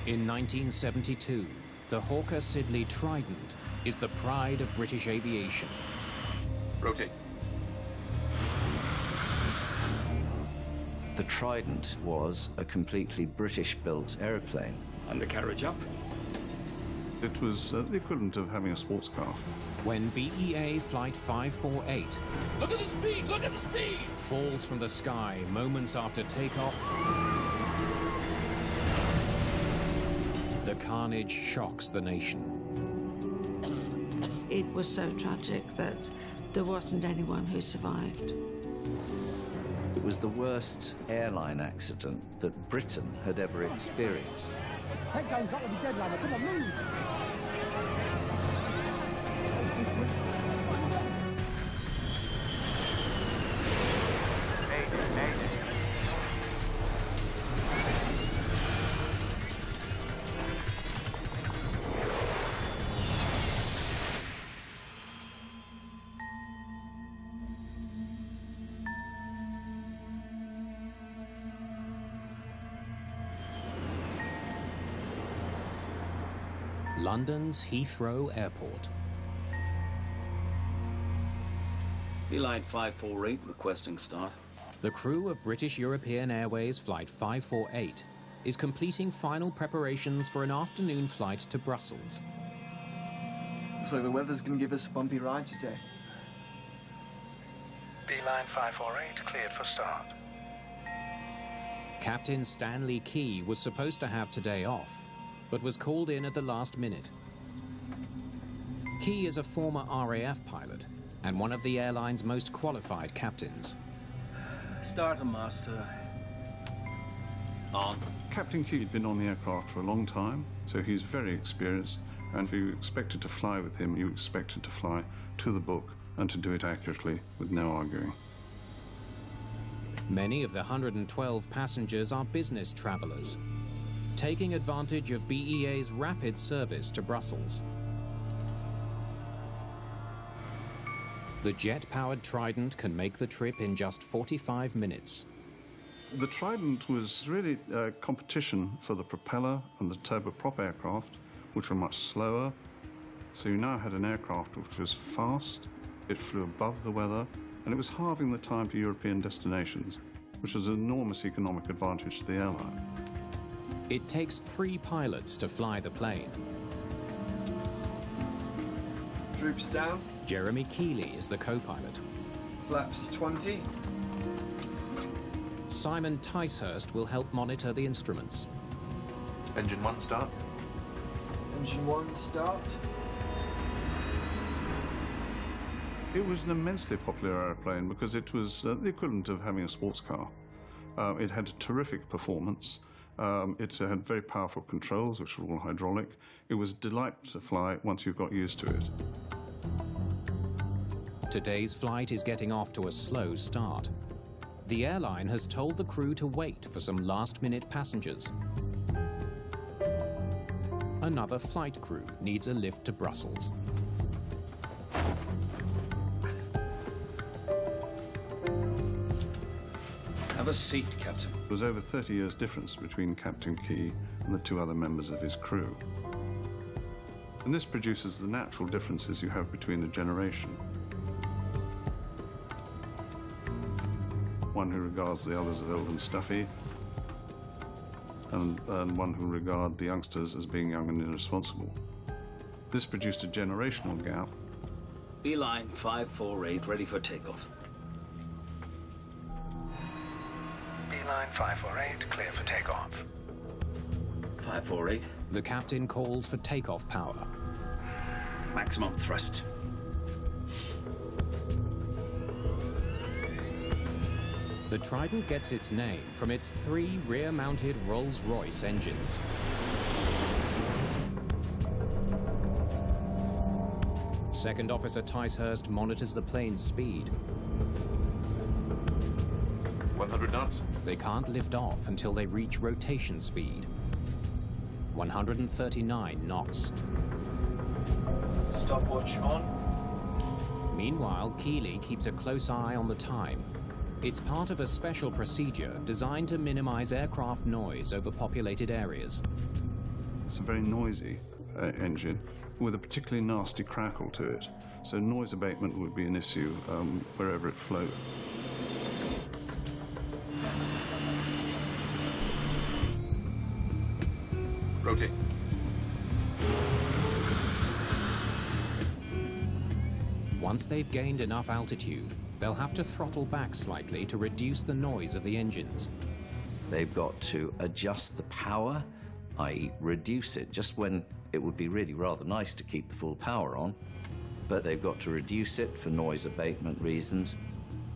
In 1972, the Hawker Siddeley Trident is the pride of British aviation. Rotate. The Trident was a completely British-built aeroplane. Undercarriage up. It was the equivalent of having a sports car. When BEA Flight 548 Look at the speed! Look at the speed! falls from the sky moments after takeoff, the carnage shocks the nation. It was so tragic that there wasn't anyone who survived. It was the worst airline accident that Britain had ever experienced. Takedown's got to be dead, lad. Come on, move! London's Heathrow Airport. Beeline 548 requesting start. The crew of British European Airways Flight 548 is completing final preparations for an afternoon flight to Brussels. Looks like the weather's going to give us a bumpy ride today. Beeline 548 cleared for start. Captain Stanley Key was supposed to have today off, but was called in at the last minute. Key is a former RAF pilot and one of the airline's most qualified captains. Start, master. On. Captain Key had been on the aircraft for a long time, so he's very experienced, and if you expected to fly with him, you expected to fly to the book and to do it accurately with no arguing. Many of the 112 passengers are business travelers, taking advantage of BEA's rapid service to Brussels. The jet-powered Trident can make the trip in just 45 minutes. The Trident was really a competition for the propeller and the turboprop aircraft, which were much slower. So you now had an aircraft which was fast, it flew above the weather, and it was halving the time to European destinations, which was an enormous economic advantage to the airline. It takes 3 pilots to fly the plane. Droops down. Jeremy Keeley is the co-pilot. Flaps 20. Simon Ticehurst will help monitor the instruments. Engine 1 start. Engine 1 start. It was an immensely popular airplane because it was the equivalent of having a sports car. It had a terrific performance. It had very powerful controls, which were all hydraulic. It was delightful to fly once you got used to it. Today's flight is getting off to a slow start. The airline has told the crew to wait for some last-minute passengers. Another flight crew needs a lift to Brussels. Have a seat, Captain. There was over 30 years difference between Captain Key and the 2 other members of his crew. And this produces the natural differences you have between a generation. One who regards the others as old and stuffy, and one who regard the youngsters as being young and irresponsible. This produced a generational gap. Beeline 548 ready for takeoff. Beeline 548 clear for takeoff. 548. The captain calls for takeoff power. Maximum thrust. The Trident gets its name from its 3 rear-mounted Rolls-Royce engines. Second Officer Ticehurst monitors the plane's speed. 100 knots. They can't lift off until they reach rotation speed. 139 knots. Stopwatch on. Meanwhile, Keeley keeps a close eye on the time. It's part of a special procedure designed to minimize aircraft noise over populated areas. It's a very noisy engine with a particularly nasty crackle to it. So noise abatement would be an issue wherever it flowed. Rotate. Once they've gained enough altitude, they'll have to throttle back slightly to reduce the noise of the engines. They've got to adjust the power, i.e. reduce it, just when it would be really rather nice to keep the full power on. But they've got to reduce it for noise abatement reasons.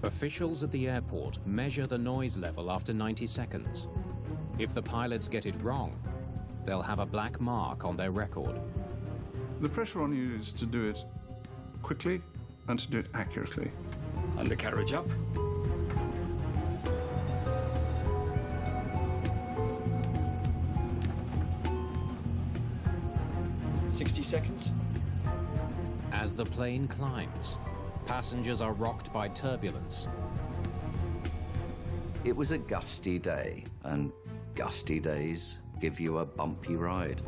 Officials at the airport measure the noise level after 90 seconds. If the pilots get it wrong, they'll have a black mark on their record. The pressure on you is to do it quickly and to do it accurately. Undercarriage up. $60. As the plane climbs, passengers are rocked by turbulence. It was a gusty day, and gusty days give you a bumpy ride.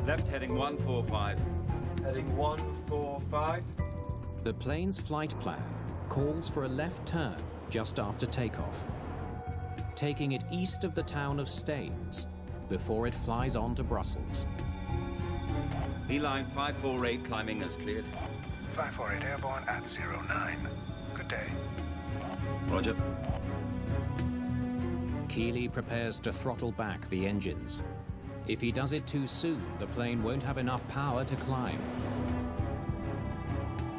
Left heading 145. Heading 145. The plane's flight plan calls for a left turn just after takeoff, taking it east of the town of Staines before it flies on to Brussels. Beeline 548 climbing as cleared. 548 airborne at 09. Good day. Roger. Keeley prepares to throttle back the engines. If he does it too soon, the plane won't have enough power to climb.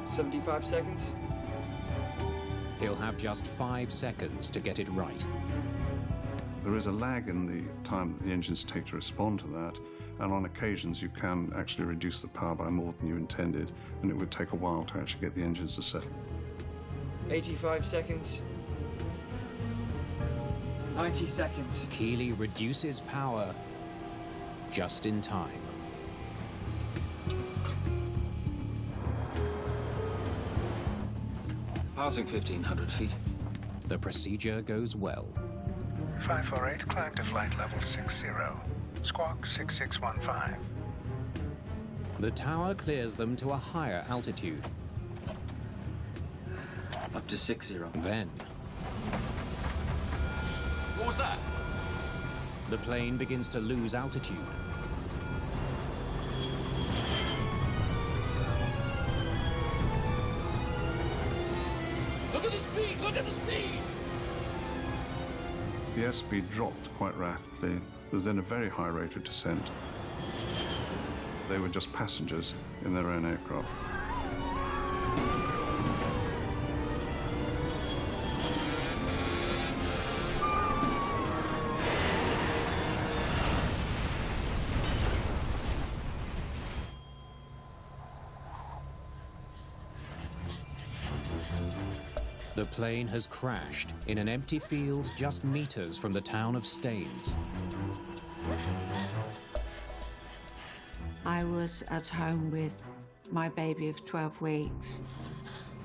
75 seconds. He'll have just 5 seconds to get it right. There is a lag in the time that the engines take to respond to that, and on occasions you can actually reduce the power by more than you intended, and it would take a while to actually get the engines to settle. 85 seconds. 90 seconds. Keeley reduces power just in time. Passing 1,500 feet. The procedure goes well. 548, climb to flight level 60. Squawk 6615. The tower clears them to a higher altitude. Up to 60. Then, What was that? the plane begins to lose altitude. Look at the speed! Look at the speed! The airspeed dropped quite rapidly. There was then a very high rate of descent. They were just passengers in their own aircraft. The plane has crashed in an empty field just meters from the town of Staines. I was at home with my baby of 12 weeks,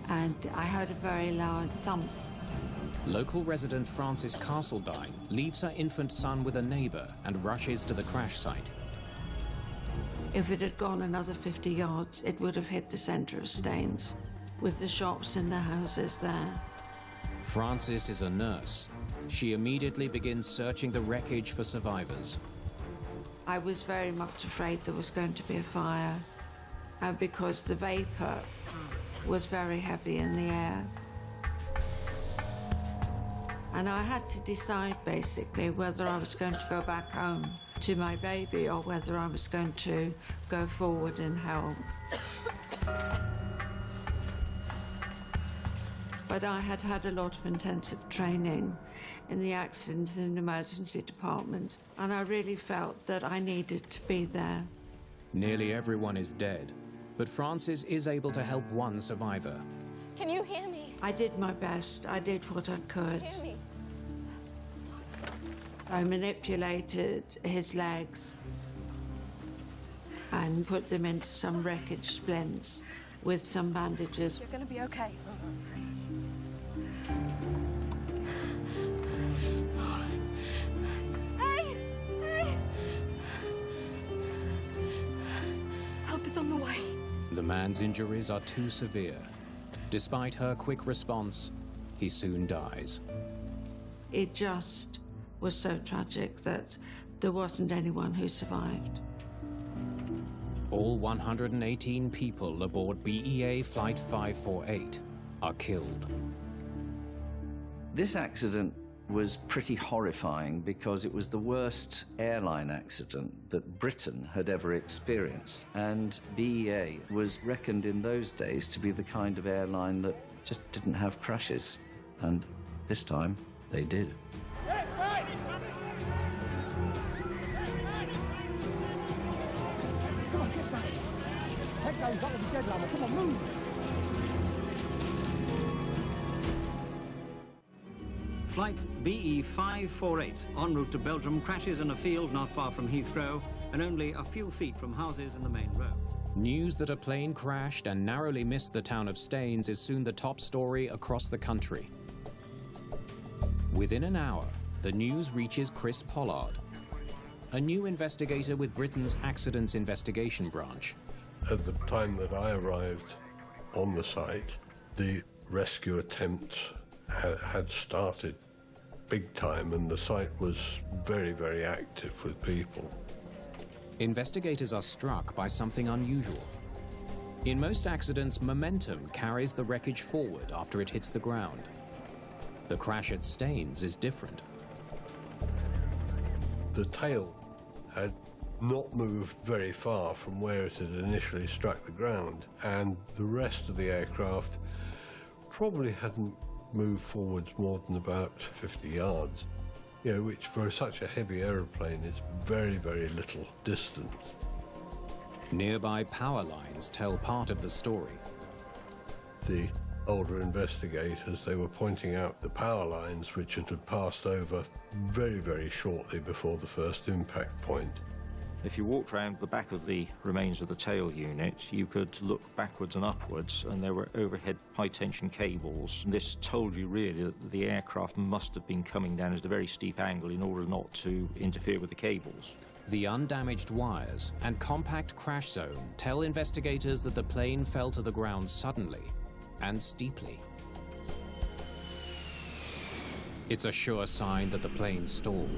and I heard a very loud thump. Local resident Frances Castledine leaves her infant son with a neighbor and rushes to the crash site. If it had gone another 50 yards, it would have hit the center of Staines, with the shops and the houses there. Frances is a nurse. She immediately begins searching the wreckage for survivors. I was very much afraid there was going to be a fire, because the vapor was very heavy in the air. And I had to decide, basically, whether I was going to go back home to my baby or whether I was going to go forward and help. But I had had a lot of intensive training in the accident and emergency department, and I really felt that I needed to be there. Nearly everyone is dead, but Frances is able to help one survivor. Can you hear me? I did my best. I did what I could. Hear me? I manipulated his legs and put them into some wreckage splints with some bandages. You're going to be okay. Hey! Hey! The man's injuries are too severe. Despite her quick response, he soon dies. It just was so tragic that there wasn't anyone who survived. All 118 people aboard BEA Flight 548 are killed. This accident was pretty horrifying because it was the worst airline accident that Britain had ever experienced, and BEA was reckoned in those days to be the kind of airline that just didn't have crashes, and this time they did. Come on, move! Flight BE548 en route to Belgium crashes in a field not far from Heathrow and only a few feet from houses in the main road. News that a plane crashed and narrowly missed the town of Staines is soon the top story across the country. Within an hour, the news reaches Chris Pollard, a new investigator with Britain's Accidents Investigation Branch. At the time that I arrived on the site, the rescue attempts had started big time, and the site was very, very active with people. Investigators are struck by something unusual. In most accidents, momentum carries the wreckage forward after it hits the ground. The crash at Staines is different. The tail had not moved very far from where it had initially struck the ground, and the rest of the aircraft probably hadn't moved forwards more than about 50 yards, which for such a heavy aeroplane is very, very little distance. Nearby power lines tell part of the story. The older investigators, they were pointing out the power lines which had passed over very, very shortly before the first impact point. If you walked around the back of the remains of the tail unit, you could look backwards and upwards, and there were overhead high-tension cables. This told you really that the aircraft must have been coming down at a very steep angle in order not to interfere with the cables. The undamaged wires and compact crash zone tell investigators that the plane fell to the ground suddenly and steeply. It's a sure sign that the plane stalled.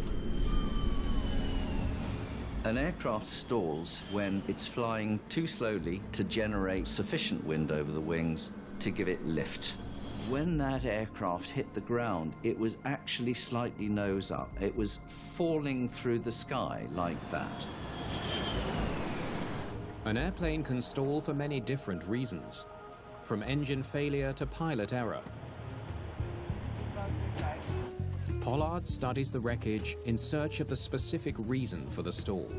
An aircraft stalls when it's flying too slowly to generate sufficient wind over the wings to give it lift. When that aircraft hit the ground, it was actually slightly nose up. It was falling through the sky like that. An airplane can stall for many different reasons, from engine failure to pilot error. Pollard studies the wreckage in search of the specific reason for the stall.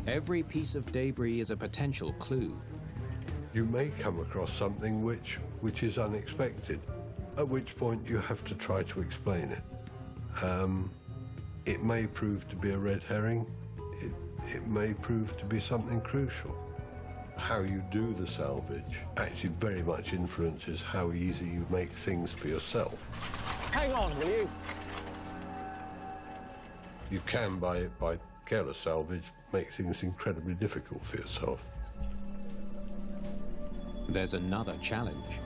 Every piece of debris is a potential clue. You may come across something which is unexpected, at which point you have to try to explain it. It may prove to be a red herring. It may prove to be something crucial. How you do the salvage actually very much influences how easy you make things for yourself. Hang on, will you? You can, by careless salvage, make things incredibly difficult for yourself. There's another challenge.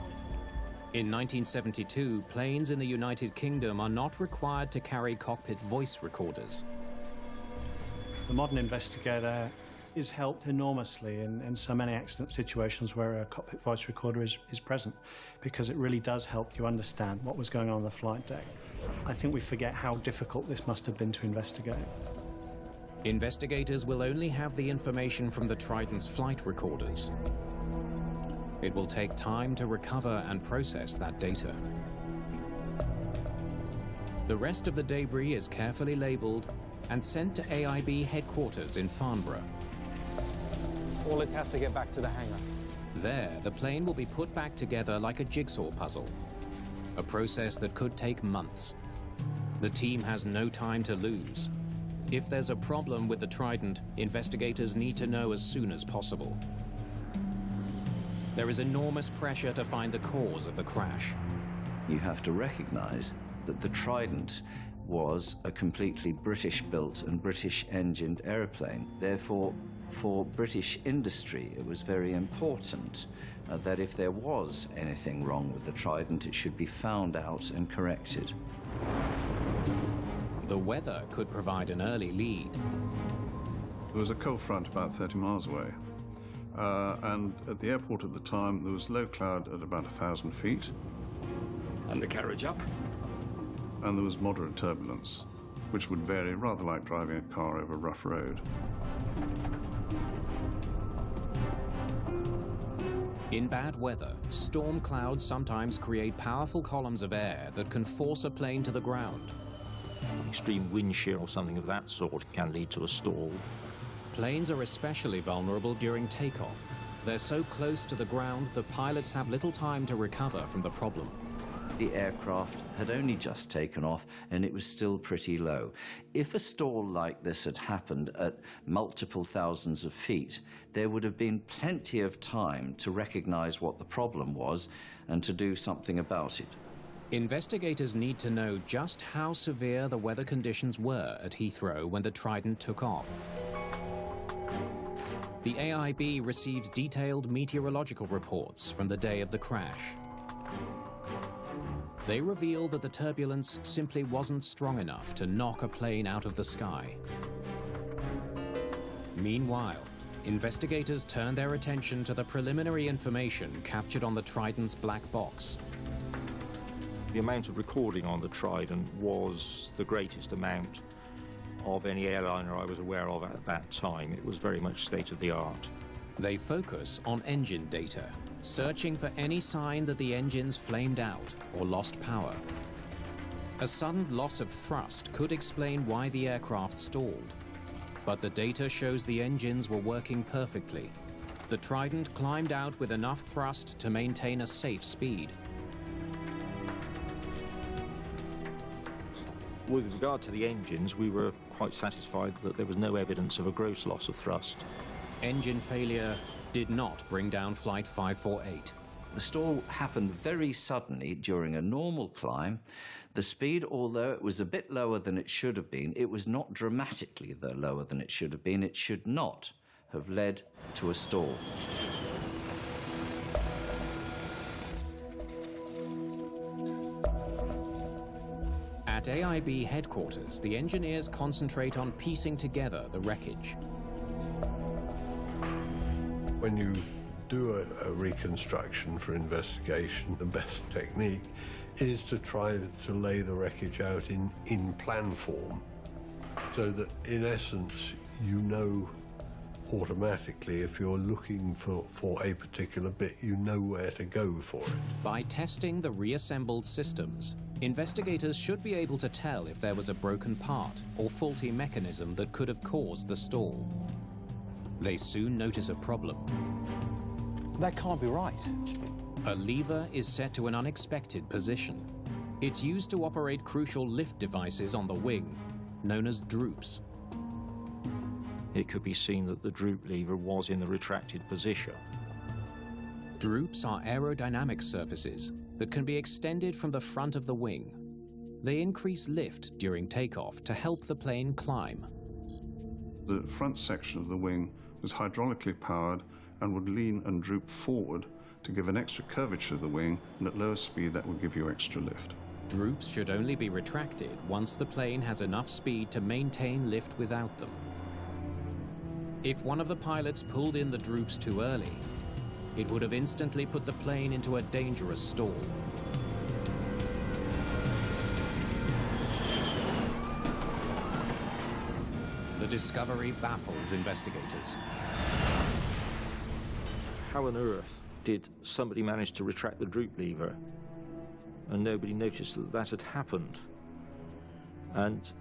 In 1972, planes in the United Kingdom are not required to carry cockpit voice recorders. The modern investigator is helped enormously in so many accident situations where a cockpit voice recorder is present, because it really does help you understand what was going on the flight deck. I think we forget how difficult this must have been to investigate. Investigators will only have the information from the Trident's flight recorders. It will take time to recover and process that data. The rest of the debris is carefully labeled and sent to AIB headquarters in Farnborough. All this has to get back to the hangar. There, the plane will be put back together like a jigsaw puzzle, a process that could take months. The team has no time to lose. If there's a problem with the Trident, investigators need to know as soon as possible. There is enormous pressure to find the cause of the crash. You have to recognize that the Trident was a completely British-built and British-engined aeroplane. Therefore, For British industry, it was very important that if there was anything wrong with the Trident, it should be found out and corrected. The weather could provide an early lead. There was a cold front about 30 miles away, and at the airport at the time, there was low cloud at about 1,000 feet. Undercarriage up. And there was moderate turbulence, which would vary rather like driving a car over a rough road. In bad weather, storm clouds sometimes create powerful columns of air that can force a plane to the ground. Extreme wind shear or something of that sort can lead to a stall. Planes are especially vulnerable during takeoff. They're so close to the ground that pilots have little time to recover from the problem. The aircraft had only just taken off and it was still pretty low. If a stall like this had happened at multiple thousands of feet, there would have been plenty of time to recognize what the problem was and to do something about it. Investigators need to know just how severe the weather conditions were at Heathrow when the Trident took off. The AIB receives detailed meteorological reports from the day of the crash. They reveal that the turbulence simply wasn't strong enough to knock a plane out of the sky. Meanwhile, investigators turn their attention to the preliminary information captured on the Trident's black box. The amount of recording on the Trident was the greatest amount of any airliner I was aware of at that time. It was very much state-of-the-art. They focus on engine data, searching for any sign that the engines flamed out or lost power. A sudden loss of thrust could explain why the aircraft stalled, but the data shows the engines were working perfectly. The Trident climbed out with enough thrust to maintain a safe speed. With regard to the engines, we were quite satisfied that there was no evidence of a gross loss of thrust. Engine failure did not bring down Flight 548. The stall happened very suddenly during a normal climb. The speed, although it was a bit lower than it should have been, it was not dramatically lower than it should have been. It should not have led to a stall. At AIB headquarters, the engineers concentrate on piecing together the wreckage. When you do a reconstruction for investigation, the best technique is to try to lay the wreckage out in plan form, so that in essence you know automatically if you're looking for a particular bit, you know where to go for it. By testing the reassembled systems, investigators should be able to tell if there was a broken part or faulty mechanism that could have caused the stall. They soon notice a problem. That can't be right. A lever is set to an unexpected position. It's used to operate crucial lift devices on the wing, known as droops. It could be seen that the droop lever was in the retracted position. Droops are aerodynamic surfaces that can be extended from the front of the wing. They increase lift during takeoff to help the plane climb. The front section of the wing was hydraulically powered and would lean and droop forward to give an extra curvature to the wing, and at lower speed that would give you extra lift. Droops should only be retracted once the plane has enough speed to maintain lift without them. If one of the pilots pulled in the droops too early, it would have instantly put the plane into a dangerous stall. The discovery baffles investigators. How on earth did somebody manage to retract the droop lever and nobody noticed that that had happened? And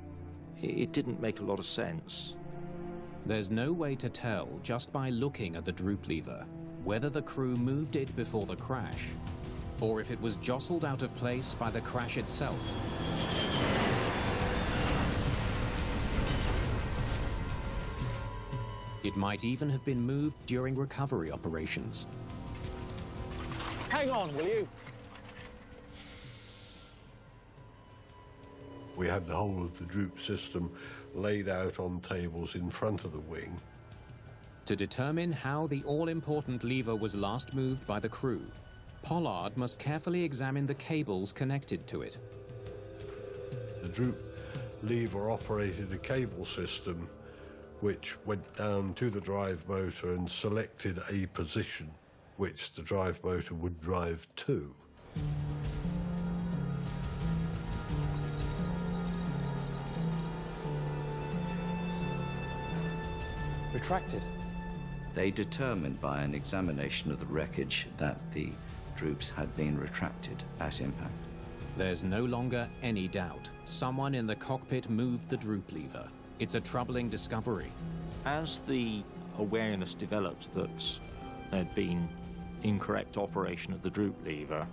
it didn't make a lot of sense. There's no way to tell just by looking at the droop lever whether the crew moved it before the crash or if it was jostled out of place by the crash itself. It might even have been moved during recovery operations. Hang on, will you? We had the whole of the droop system laid out on tables in front of the wing, To determine how the all-important lever was last moved by the crew, Pollard must carefully examine the cables connected to it. The droop lever operated a cable system which went down to the drive motor and selected a position which the drive motor would drive to. Retracted. They determined by an examination of the wreckage that the droops had been retracted at impact. There's no longer any doubt. Someone in the cockpit moved the droop lever. It's a troubling discovery. As the awareness developed that there'd been incorrect operation of the droop lever,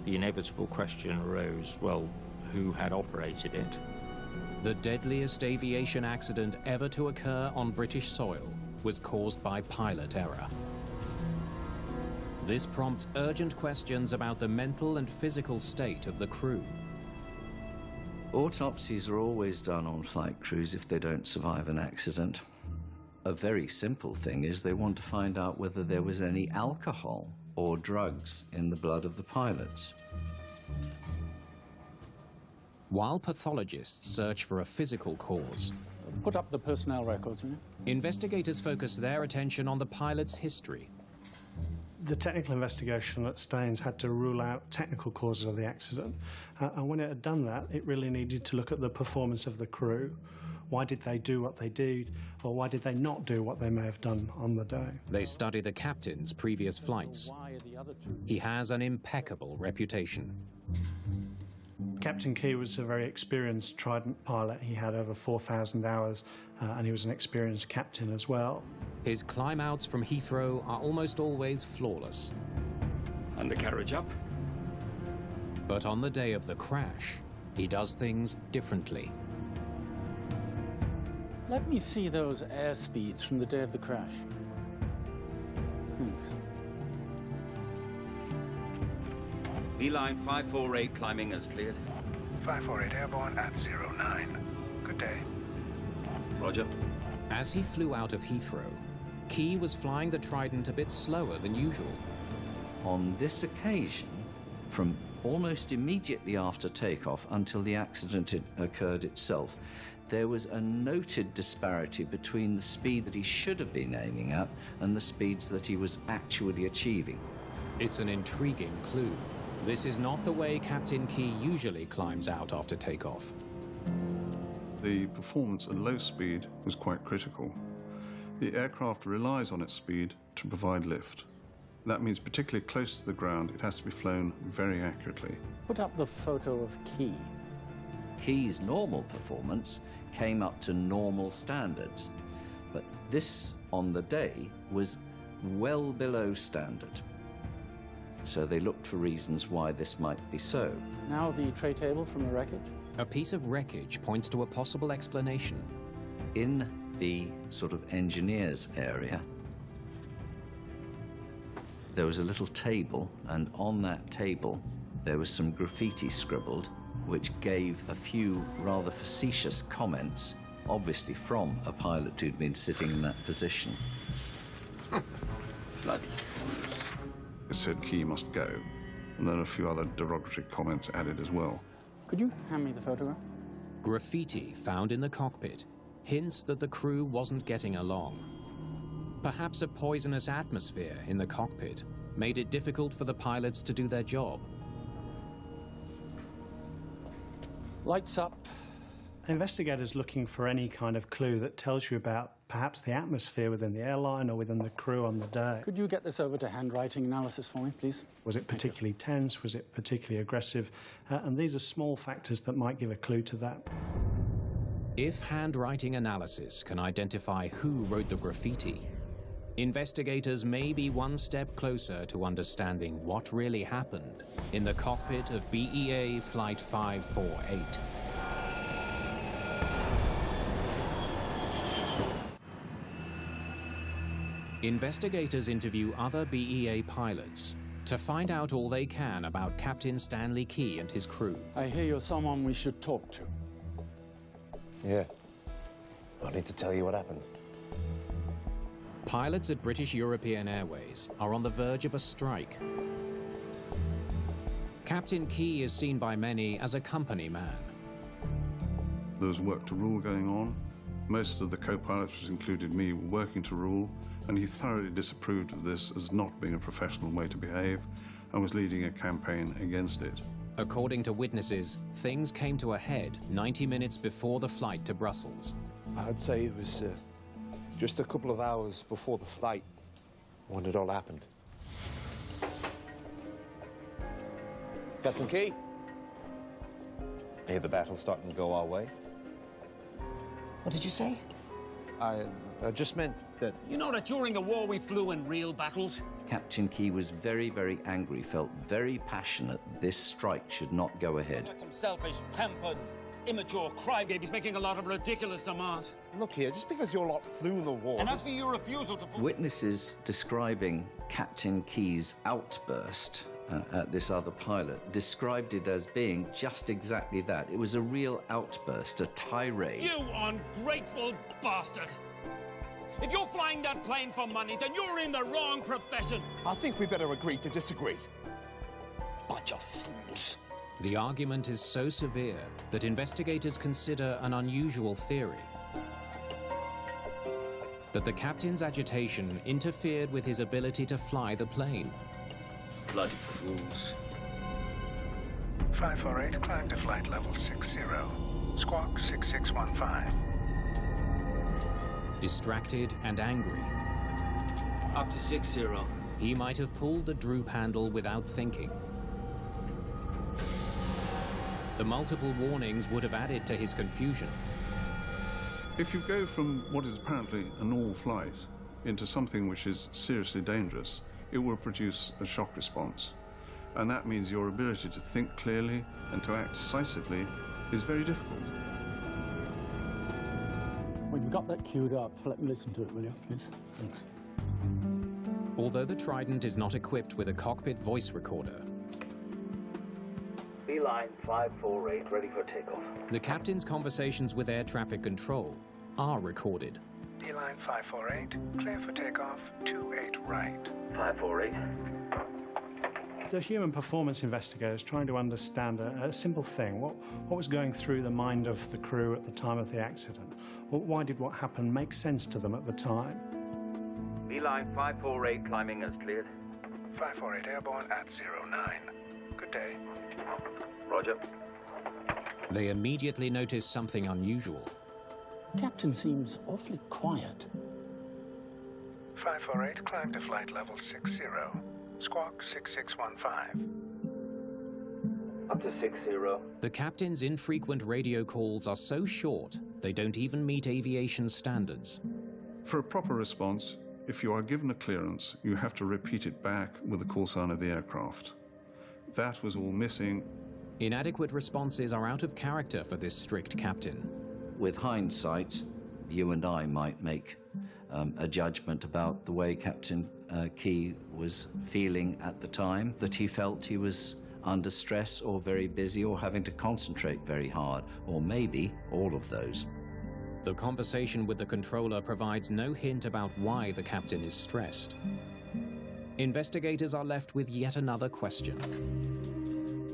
the inevitable question arose, well, who had operated it? The deadliest aviation accident ever to occur on British soil was caused by pilot error. This prompts urgent questions about the mental and physical state of the crew. Autopsies are always done on flight crews if they don't survive an accident. A very simple thing is they want to find out whether there was any alcohol or drugs in the blood of the pilots. While pathologists search for a physical cause, Put up the personnel records, will you? investigators focus their attention on the pilot's history. The technical investigation at Staines had to rule out technical causes of the accident. And when it had done that, it really needed to look at the performance of the crew. Why did they do what they did, or why did they not do what they may have done on the day? They study the captain's previous flights. He has an impeccable reputation. Captain Key was a very experienced Trident pilot. He had over 4,000 hours, and he was an experienced captain as well. His climb-outs from Heathrow are almost always flawless. Undercarriage up. But on the day of the crash, he does things differently. Let me see those airspeeds from the day of the crash. Thanks. Beeline 548 climbing as cleared. 548 airborne at 09. Good day. Roger. As he flew out of Heathrow, Key was flying the Trident a bit slower than usual. On this occasion, from almost immediately after takeoff until the accident had occurred itself, there was a noted disparity between the speed that he should have been aiming at and the speeds that he was actually achieving. It's an intriguing clue. This is not the way Captain Key usually climbs out after takeoff. The performance at low speed was quite critical. The aircraft relies on its speed to provide lift. That means particularly close to the ground, it has to be flown very accurately. Put up the photo of Key. Key's normal performance came up to normal standards, but this on the day was well below standard. So they looked for reasons why this might be so. Now the tray table from the wreckage. A piece of wreckage points to a possible explanation. In the sort of engineers area, there was a little table, and on that table there was some graffiti scribbled, which gave a few rather facetious comments, obviously from a pilot who'd been sitting in that position. Bloody fools. It said Key must go, and then a few other derogatory comments added as well. Could you hand me the photograph? Graffiti found in the cockpit hints that the crew wasn't getting along. Perhaps a poisonous atmosphere in the cockpit made it difficult for the pilots to do their job. Lights up. Investigators looking for any kind of clue that tells you about perhaps the atmosphere within the airline or within the crew on the day. Could you get this over to handwriting analysis for me, please? Was it particularly tense? Was it particularly aggressive? And these are small factors that might give a clue to that. If handwriting analysis can identify who wrote the graffiti, investigators may be one step closer to understanding what really happened in the cockpit of BEA Flight 548. Investigators interview other BEA pilots to find out all they can about Captain Stanley Key and his crew. I hear you're someone we should talk to. Yeah. I need to tell you what happened. Pilots at British European Airways are on the verge of a strike. Captain Key is seen by many as a company man. There was work to rule going on. Most of the co-pilots, which included me, were working to rule, and he thoroughly disapproved of this as not being a professional way to behave and was leading a campaign against it. According to witnesses, things came to a head 90 minutes before the flight to Brussels. I'd say it was just a couple of hours before the flight when it all happened. Captain Key, I hear the battle's starting to go our way. What did you say? I just meant that... You know that during the war we flew in real battles? Captain Key was very, very angry, felt very passionate this strike should not go ahead. Like some selfish, pampered, immature crybabies making a lot of ridiculous demands. Look here, just because your lot flew in the war... And as for your refusal to... Witnesses describing Captain Key's outburst at this other pilot described it as being just exactly that. It was a real outburst, a tirade. You ungrateful bastard! If you're flying that plane for money, then you're in the wrong profession. I think we better agree to disagree. Bunch of fools. The argument is so severe that investigators consider an unusual theory. That the captain's agitation interfered with his ability to fly the plane. Bloody fools. 548, climb to flight level 60. Squawk 6615. Distracted and angry. Up to 60. He might have pulled the droop handle without thinking. The multiple warnings would have added to his confusion. If you go from what is apparently a normal flight into something which is seriously dangerous, it will produce a shock response. And that means your ability to think clearly and to act decisively is very difficult. When you've got that queued up, let me listen to it, will you, please? Thanks. Although the Trident is not equipped with a cockpit voice recorder, Beeline 548, ready for takeoff. the captain's conversations with air traffic control are recorded. Beeline 548, clear for takeoff, 28 right. 548. The human performance investigators trying to understand a simple thing. What was going through the mind of the crew at the time of the accident? Why did what happened make sense to them at the time? Beeline 548, climbing as cleared. 548 airborne at 09. Good day. Roger. They immediately notice something unusual. Captain seems awfully quiet. 548, climb to flight level 60. Squawk 6615. Up to 60. The captain's infrequent radio calls are so short, they don't even meet aviation standards. For a proper response, if you are given a clearance, you have to repeat it back with the call sign of the aircraft. That was all missing. Inadequate responses are out of character for this strict captain. With hindsight, you and I might make a judgment about the way Captain Key was feeling at the time, that he felt he was under stress or very busy or having to concentrate very hard, or maybe all of those. The conversation with the controller provides no hint about why the captain is stressed. Investigators are left with yet another question.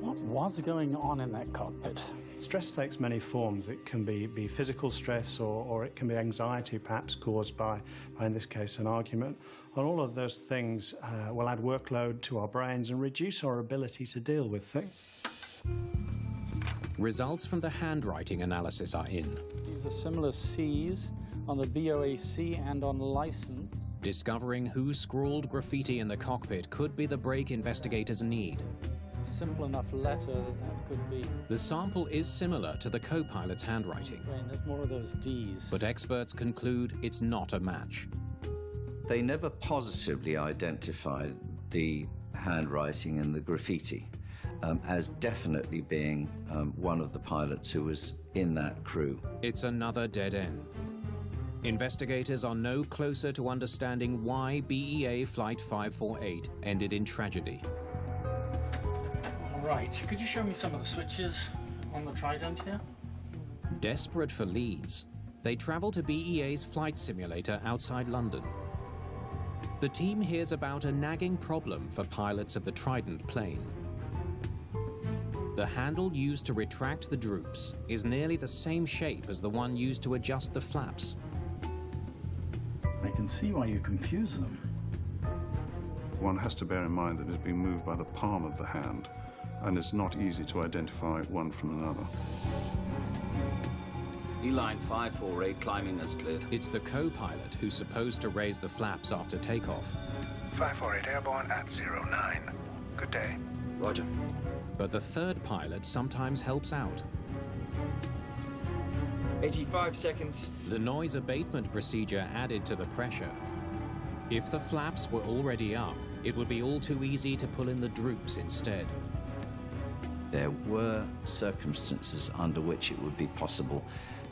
What was going on in that cockpit? Stress takes many forms. It can be physical stress or it can be anxiety, perhaps caused by, in this case, an argument. And all of those things will add workload to our brains and reduce our ability to deal with things. Results from the handwriting analysis are in. These are similar C's on the BOAC and on license. Discovering who scrawled graffiti in the cockpit could be the break investigators need. Simple enough letter that could be. The sample is similar to the co-pilot's handwriting. Right, there's more of those D's. But experts conclude it's not a match. They never positively identified the handwriting and the graffiti as definitely being one of the pilots who was in that crew. It's another dead end. Investigators are no closer to understanding why BEA Flight 548 ended in tragedy. Right, could you show me some of the switches on the Trident here? Desperate for leads, they travel to BEA's flight simulator outside London. The team hears about a nagging problem for pilots of the Trident plane. The handle used to retract the droops is nearly the same shape as the one used to adjust the flaps. I can see why you confuse them. One has to bear in mind that it's being moved by the palm of the hand, and it's not easy to identify one from another. Beeline 548, climbing is cleared. It's the co-pilot who's supposed to raise the flaps after takeoff. 548 airborne at 09. Good day. Roger. But the third pilot sometimes helps out. 85 seconds. The noise abatement procedure added to the pressure. If the flaps were already up, it would be all too easy to pull in the droops instead. There were circumstances under which it would be possible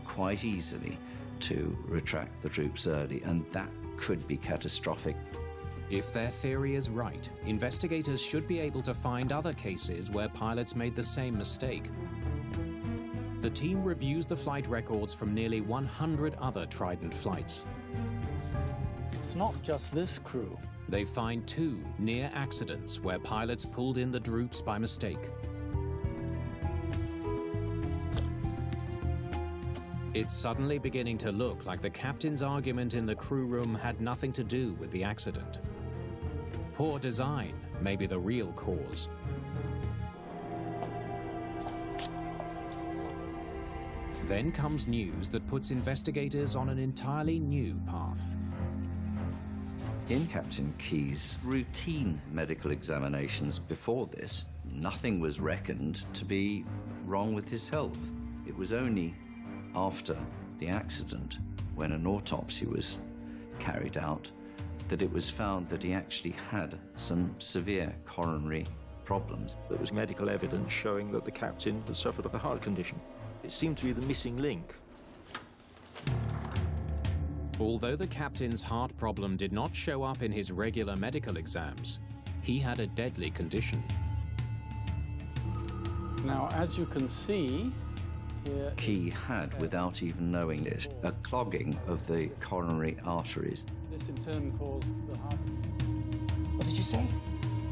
quite easily to retract the droops early, and that could be catastrophic. If their theory is right, investigators should be able to find other cases where pilots made the same mistake. The team reviews the flight records from nearly 100 other Trident flights. It's not just this crew. They find 2 near accidents where pilots pulled in the droops by mistake. It's suddenly beginning to look like the captain's argument in the crew room had nothing to do with the accident. Poor design may be the real cause. Then comes news that puts investigators on an entirely new path. In Captain Key's routine medical examinations before this, nothing was reckoned to be wrong with his health. It was only after the accident, when an autopsy was carried out, that it was found that he actually had some severe coronary problems. There was medical evidence showing that the captain had suffered of a heart condition. It seemed to be the missing link. Although the captain's heart problem did not show up in his regular medical exams, he had a deadly condition. Now, as you can see, here Key had, without even knowing it, a clogging of the coronary arteries. this in turn caused the heart. What did you say?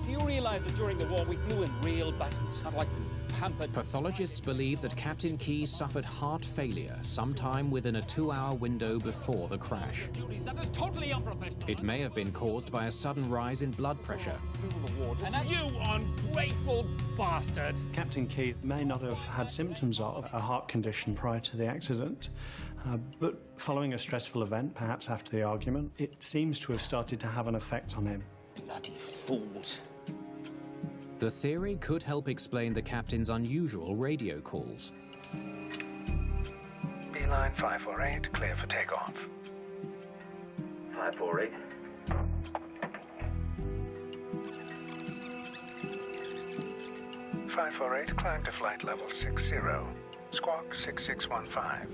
Do you realize that during the war we flew in real battles, not like pampered? Pathologists believe that Captain Key suffered heart failure sometime within a 2-hour window before the crash. That is totally unprofessional. It may have been caused by a sudden rise in blood pressure. And you ungrateful bastard! Captain Key may not have had symptoms of a heart condition prior to the accident, but following a stressful event, perhaps after the argument, it seems to have started to have an effect on him. Bloody fools. The theory could help explain the captain's unusual radio calls. Beeline 548, clear for takeoff. 548. Climb to flight level 60. Squawk 6615.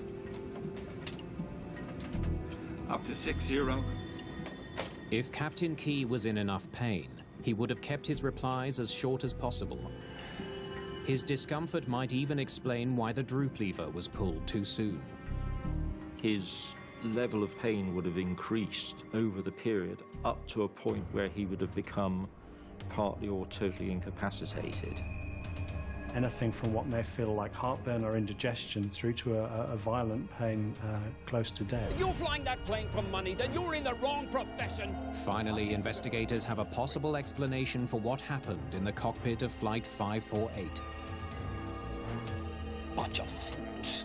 Up to 60. If Captain Key was in enough pain, he would have kept his replies as short as possible. His discomfort might even explain why the droop lever was pulled too soon. His level of pain would have increased over the period up to a point where he would have become partly or totally incapacitated. Anything from what may feel like heartburn or indigestion through to a violent pain close to death. If you're flying that plane for money, then you're in the wrong profession. Finally, investigators have a possible explanation for what happened in the cockpit of Flight 548. Bunch of fools.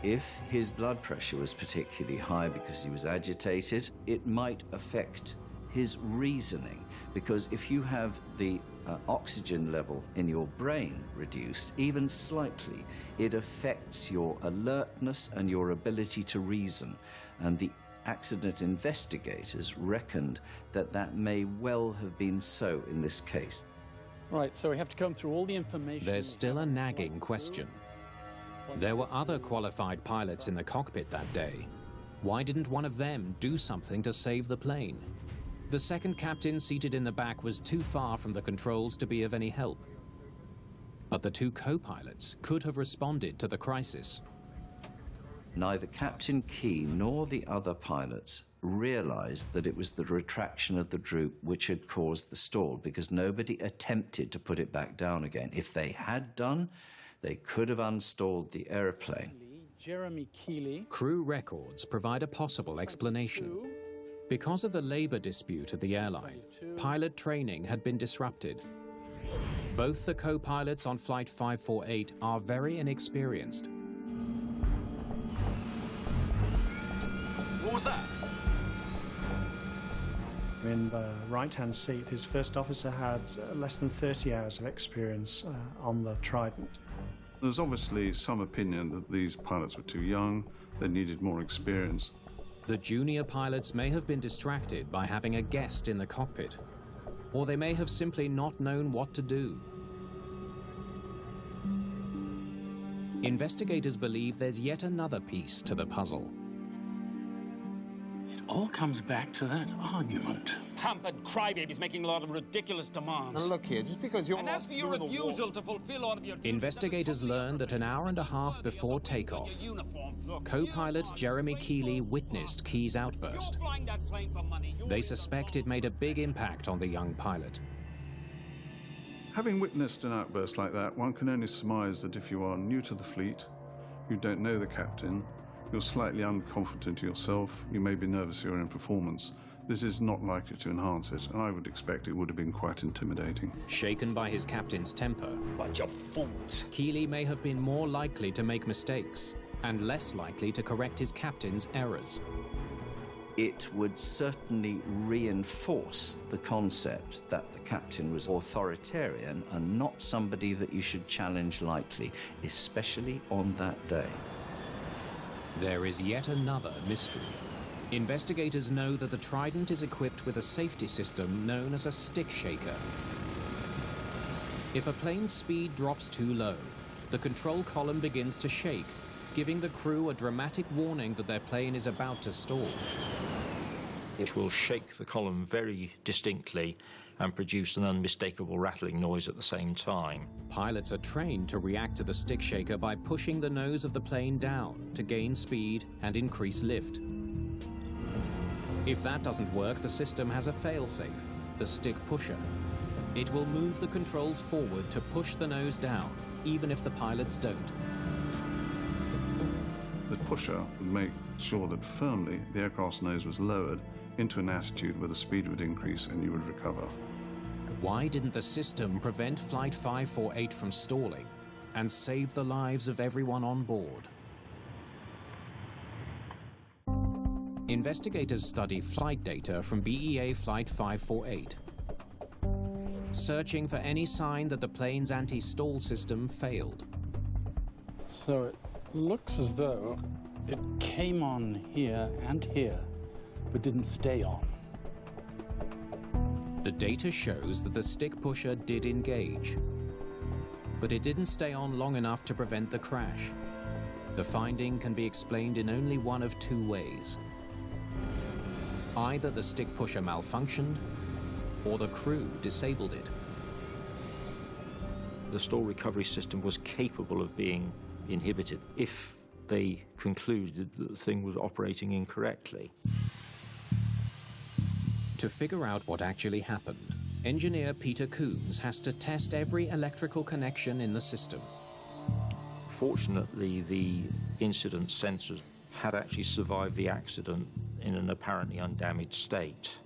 If his blood pressure was particularly high because he was agitated, it might affect his reasoning, because if you have the oxygen level in your brain reduced, even slightly, it affects your alertness and your ability to reason. And the accident investigators reckoned that that may well have been so in this case. Right, so we have to comb through all the information. There's still a nagging question. There were other qualified pilots in the cockpit that day. Why didn't one of them do something to save the plane? The second captain seated in the back was too far from the controls to be of any help. But the 2 co-pilots could have responded to the crisis. Neither Captain Key nor the other pilots realized that it was the retraction of the droop which had caused the stall, because nobody attempted to put it back down again. If they had done, they could have unstalled the aeroplane. Jeremy Keeley. Crew records provide a possible explanation. Because of the labor dispute at the airline, pilot training had been disrupted. Both the co-pilots on Flight 548 are very inexperienced. What was that? In the right-hand seat, his first officer had less than 30 hours of experience on the Trident. There's obviously some opinion that these pilots were too young, they needed more experience. The junior pilots may have been distracted by having a guest in the cockpit, or they may have simply not known what to do. Investigators believe there's yet another piece to the puzzle. It all comes back to that argument. Pampered crybabies making a lot of ridiculous demands. Now look here, just because you're And as for your refusal to fulfill all of your duties, Investigators learned that an hour and a half before takeoff, co-pilot Jeremy Keeley witnessed Key's outburst. They suspect it made a big impact on the young pilot. Having witnessed an outburst like that, one can only surmise that if you are new to the fleet, you don't know the captain, you're slightly unconfident yourself, you may be nervous of your own performance. This is not likely to enhance it, and I would expect it would have been quite intimidating. Shaken by his captain's temper, bunch of fools, Keeley may have been more likely to make mistakes and less likely to correct his captain's errors. It would certainly reinforce the concept that the captain was authoritarian and not somebody that you should challenge lightly, especially on that day. There is yet another mystery. Investigators know that the Trident is equipped with a safety system known as a stick shaker. If a plane's speed drops too low, the control column begins to shake, giving the crew a dramatic warning that their plane is about to stall. It will shake the column very distinctly and produce an unmistakable rattling noise at the same time. Pilots are trained to react to the stick shaker by pushing the nose of the plane down to gain speed and increase lift. If that doesn't work, the system has a fail-safe, the stick pusher. It will move the controls forward to push the nose down, even if the pilots don't. The pusher would make sure that firmly the aircraft's nose was lowered into an attitude where the speed would increase and you would recover. Why didn't the system prevent Flight 548 from stalling and save the lives of everyone on board? Investigators study flight data from BEA Flight 548, searching for any sign that the plane's anti-stall system failed. So it looks as though it came on here and here, but didn't stay on. The data shows that the stick pusher did engage, but it didn't stay on long enough to prevent the crash. The finding can be explained in only one of two ways. Either the stick pusher malfunctioned, or the crew disabled it. The stall recovery system was capable of being inhibited if they concluded that the thing was operating incorrectly. To figure out what actually happened, engineer Peter Coombs has to test every electrical connection in the system. Fortunately, the incident sensors had actually survived the accident in an apparently undamaged state.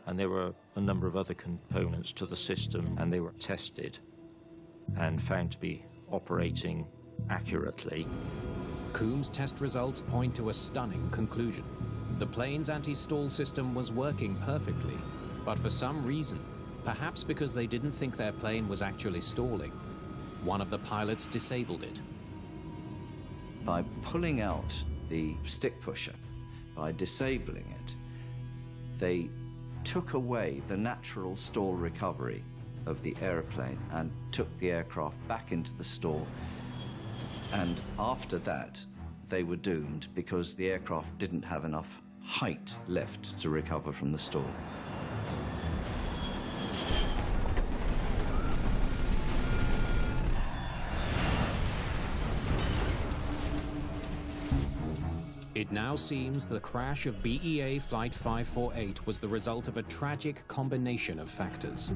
And there were a number of other components to the system, and they were tested and found to be operating accurately. Coombs' test results point to a stunning conclusion. The plane's anti-stall system was working perfectly, but for some reason, perhaps because they didn't think their plane was actually stalling, one of the pilots disabled it. By pulling out the stick pusher, by disabling it, they took away the natural stall recovery of the aeroplane and took the aircraft back into the stall. And after that, they were doomed because the aircraft didn't have enough height left to recover from the stall. It now seems the crash of BEA Flight 548 was the result of a tragic combination of factors.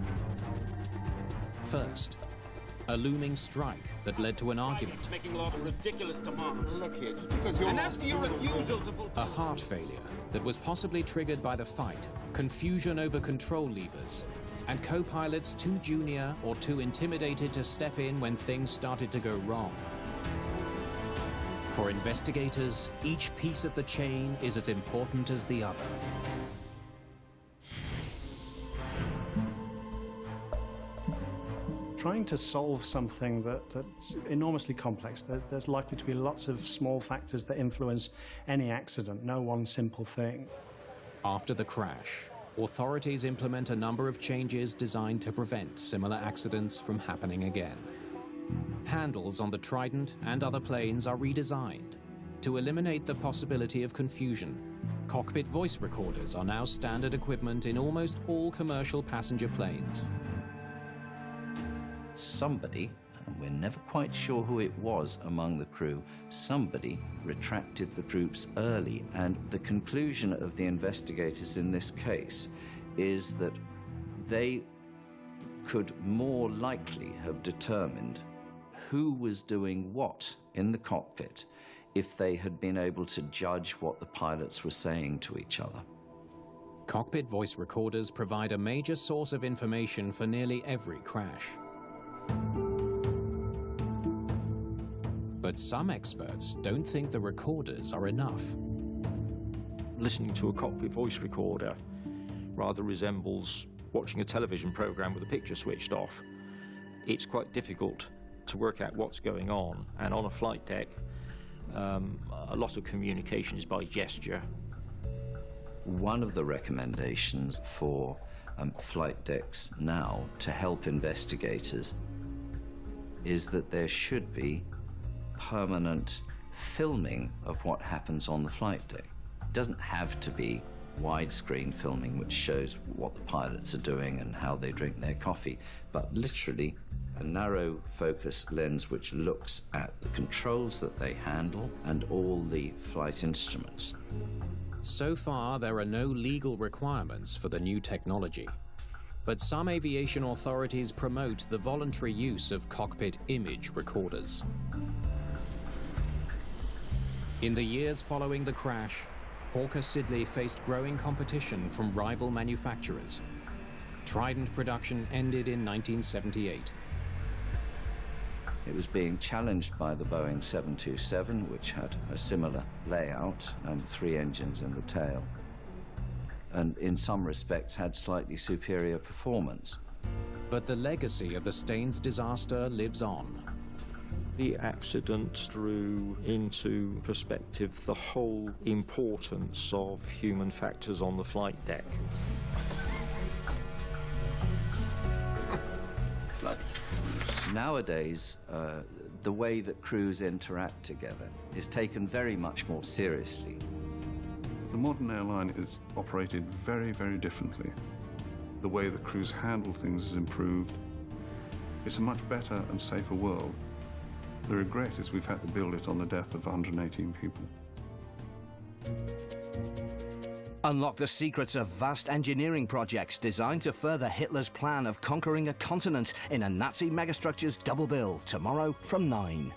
First, a looming strike that led to an argument. Making a lot of ridiculous demands. Look, kid, because you're... And as for your refusal to... A heart failure that was possibly triggered by the fight, confusion over control levers, and co-pilots too junior or too intimidated to step in when things started to go wrong. For investigators, each piece of the chain is as important as the other. Trying to solve something that's enormously complex, there's likely to be lots of small factors that influence any accident, no one simple thing. After the crash, authorities implement a number of changes designed to prevent similar accidents from happening again. Handles on the Trident and other planes are redesigned to eliminate the possibility of confusion. Cockpit voice recorders are now standard equipment in almost all commercial passenger planes. Somebody, and we're never quite sure who it was among the crew, somebody retracted the troops early, and the conclusion of the investigators in this case is that they could more likely have determined who was doing what in the cockpit if they had been able to judge what the pilots were saying to each other. Cockpit voice recorders provide a major source of information for nearly every crash. But some experts don't think the recorders are enough. Listening to a cockpit voice recorder rather resembles watching a television program with the picture switched off. It's quite difficult to work out what's going on, and on a flight deck, a lot of communication is by gesture. One of the recommendations for flight decks now to help investigators is that there should be permanent filming of what happens on the flight deck. It doesn't have to be widescreen filming which shows what the pilots are doing and how they drink their coffee, but literally a narrow focus lens which looks at the controls that they handle and all the flight instruments. So far, there are no legal requirements for the new technology, but some aviation authorities promote the voluntary use of cockpit image recorders. In the years following the crash, Hawker Siddeley faced growing competition from rival manufacturers. Trident production ended in 1978. It was being challenged by the Boeing 727, which had a similar layout, 3 engines in the tail, and in some respects had slightly superior performance. But the legacy of the Staines disaster lives on. The accident drew into perspective the whole importance of human factors on the flight deck. Bloody fools. Nowadays, the way that crews interact together is taken very much more seriously. The modern airline is operated very, very differently. The way the crews handle things has improved. It's a much better and safer world. The regret is we've had to build it on the death of 118 people. Unlock the secrets of vast engineering projects designed to further Hitler's plan of conquering a continent in a Nazi megastructure's double bill tomorrow from 9.